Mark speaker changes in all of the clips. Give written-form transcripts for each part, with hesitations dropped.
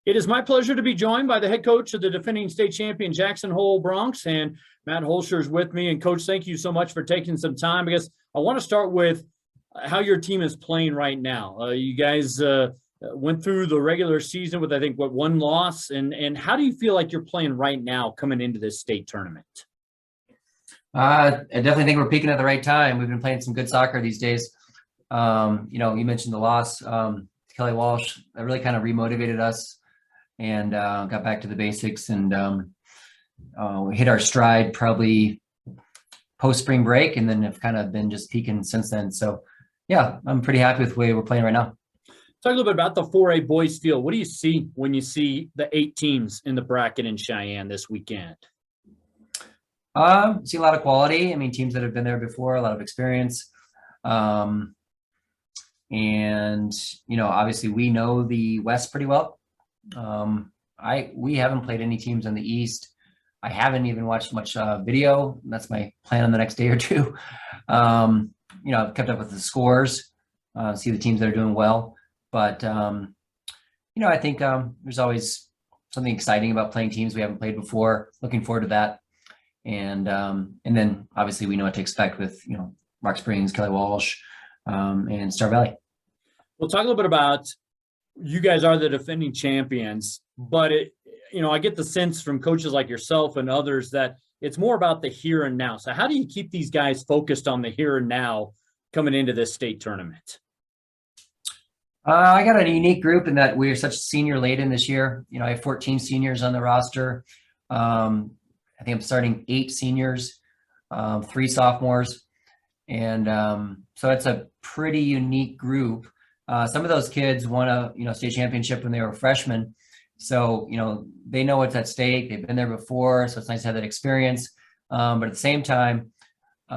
Speaker 1: It is my pleasure to be joined by the head coach of the defending state champion Jackson Hole Broncs, and Matt Holscher is with me. And Coach, thank you so much for taking some time. I guess I want to start with how your team is playing right now. You guys went through the regular season with, I think, one loss, and how do you feel like you're playing right now coming into this state tournament?
Speaker 2: I definitely think we're peaking at the right time. We've been playing some good soccer these days. You mentioned the loss to Kelly Walsh. That really kind of remotivated us and got back to the basics, and we hit our stride probably post spring break, and then have kind of been just peaking since then. So yeah, I'm pretty happy with the way we're playing right now.
Speaker 1: Talk a little bit about the 4A boys field. What do you see when you see the 8 teams in the bracket in Cheyenne this weekend?
Speaker 2: See a lot of quality. I mean, teams that have been there before, a lot of experience. And, obviously we know the West pretty well. We haven't played any teams in the East. I haven't even watched much video. That's my plan on the next day or two. I've kept up with the scores, see the teams that are doing well. But, I think there's always something exciting about playing teams we haven't played before. Looking forward to that. And then obviously we know what to expect with, Rock Springs, Kelly Walsh, and Star Valley.
Speaker 1: We'll talk a little bit about, you guys are the defending champions, but I get the sense from coaches like yourself and others that it's more about the here and now. So how do you keep these guys focused on the here and now coming into this state tournament?
Speaker 2: I got a unique group in that we're such senior laden this year. I have 14 seniors on the roster. I think I'm starting 8 seniors, 3 sophomores. And so it's a pretty unique group. Some of those kids won a state championship when they were freshmen. So, they know what's at stake. They've been there before. So it's nice to have that experience. But at the same time, they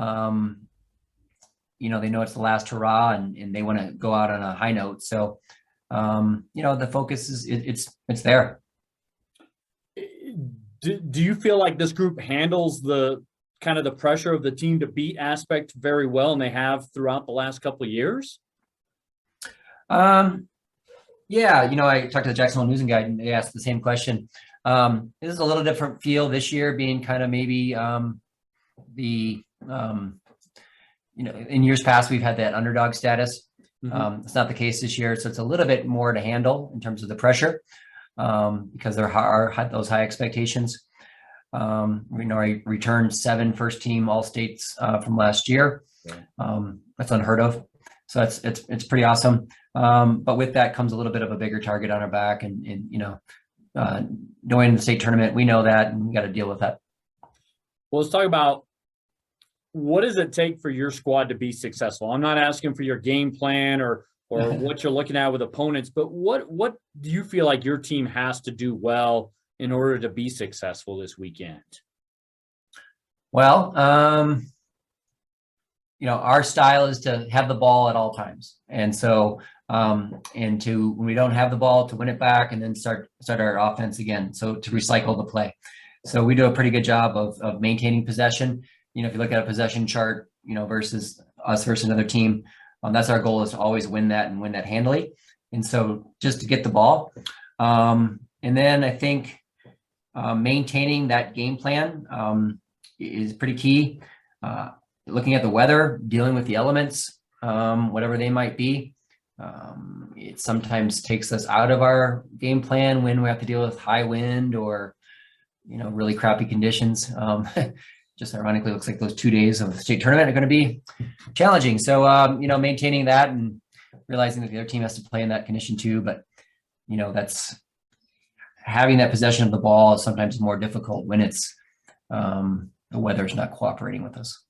Speaker 2: know it's the last hurrah, and they want to go out on a high note. So, the focus is it's there.
Speaker 1: Do you feel like this group handles the kind of the pressure of the team to beat aspect very well, and they have throughout the last couple of years?
Speaker 2: Yeah, I talked to the Jackson Hole News and Guide, and they asked the same question. This is a little different feel this year, being kind of maybe in years past we've had that underdog status. Mm-hmm. It's not the case this year, so it's a little bit more to handle in terms of the pressure. Because there are those high expectations. I returned 7 first team all states from last year. That's unheard of. So it's pretty awesome. But with that comes a little bit of a bigger target on our back, and knowing the state tournament, we know that, and we got to deal with that.
Speaker 1: Well, let's talk about, what does it take for your squad to be successful? I'm not asking for your game plan or what you're looking at with opponents, but what do you feel like your team has to do well in order to be successful this weekend?
Speaker 2: Well, our style is to have the ball at all times. And so, when we don't have the ball, to win it back and then start our offense again. So to recycle the play. So we do a pretty good job of maintaining possession. If you look at a possession chart, versus another team, that's our goal, is to always win that and win that handily. And so just to get the ball. And then I think maintaining that game plan is pretty key. Looking at the weather, dealing with the elements, whatever they might be. It sometimes takes us out of our game plan when we have to deal with high wind or, really crappy conditions. Just ironically, looks like those 2 days of the state tournament are going to be challenging. So, maintaining that and realizing that the other team has to play in that condition too. But, that's having that possession of the ball is sometimes more difficult when it's the weather's not cooperating with us.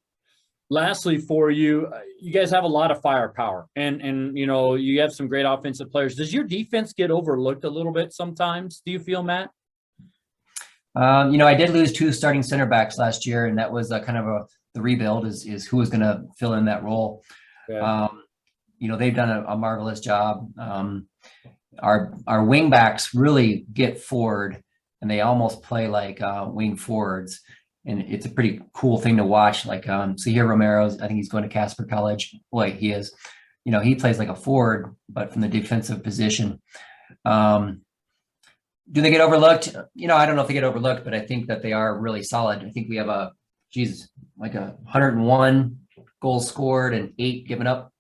Speaker 1: Lastly, for you, you guys have a lot of firepower, and you have some great offensive players. Does your defense get overlooked a little bit sometimes? Do you feel, Matt?
Speaker 2: I did lose 2 starting center backs last year, and that was kind of the rebuild is who was going to fill in that role. Yeah. They've done a marvelous job. Our wing backs really get forward, and they almost play like wing forwards, and it's a pretty cool thing to watch. Like Sahir Romero's, I think he's going to Casper College. Boy, he is. He plays like a forward, but from the defensive position. Do they get overlooked? I don't know if they get overlooked, but I think that they are really solid. I think we have like 101 goals scored and 8 given up.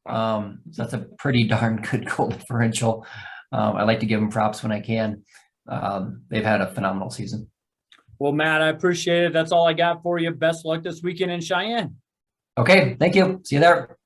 Speaker 2: So that's a pretty darn good goal differential. I like to give them props when I can. They've had a phenomenal season.
Speaker 1: Well, Matt, I appreciate it. That's all I got for you. Best luck this weekend in Cheyenne.
Speaker 2: Okay, thank you. See you there.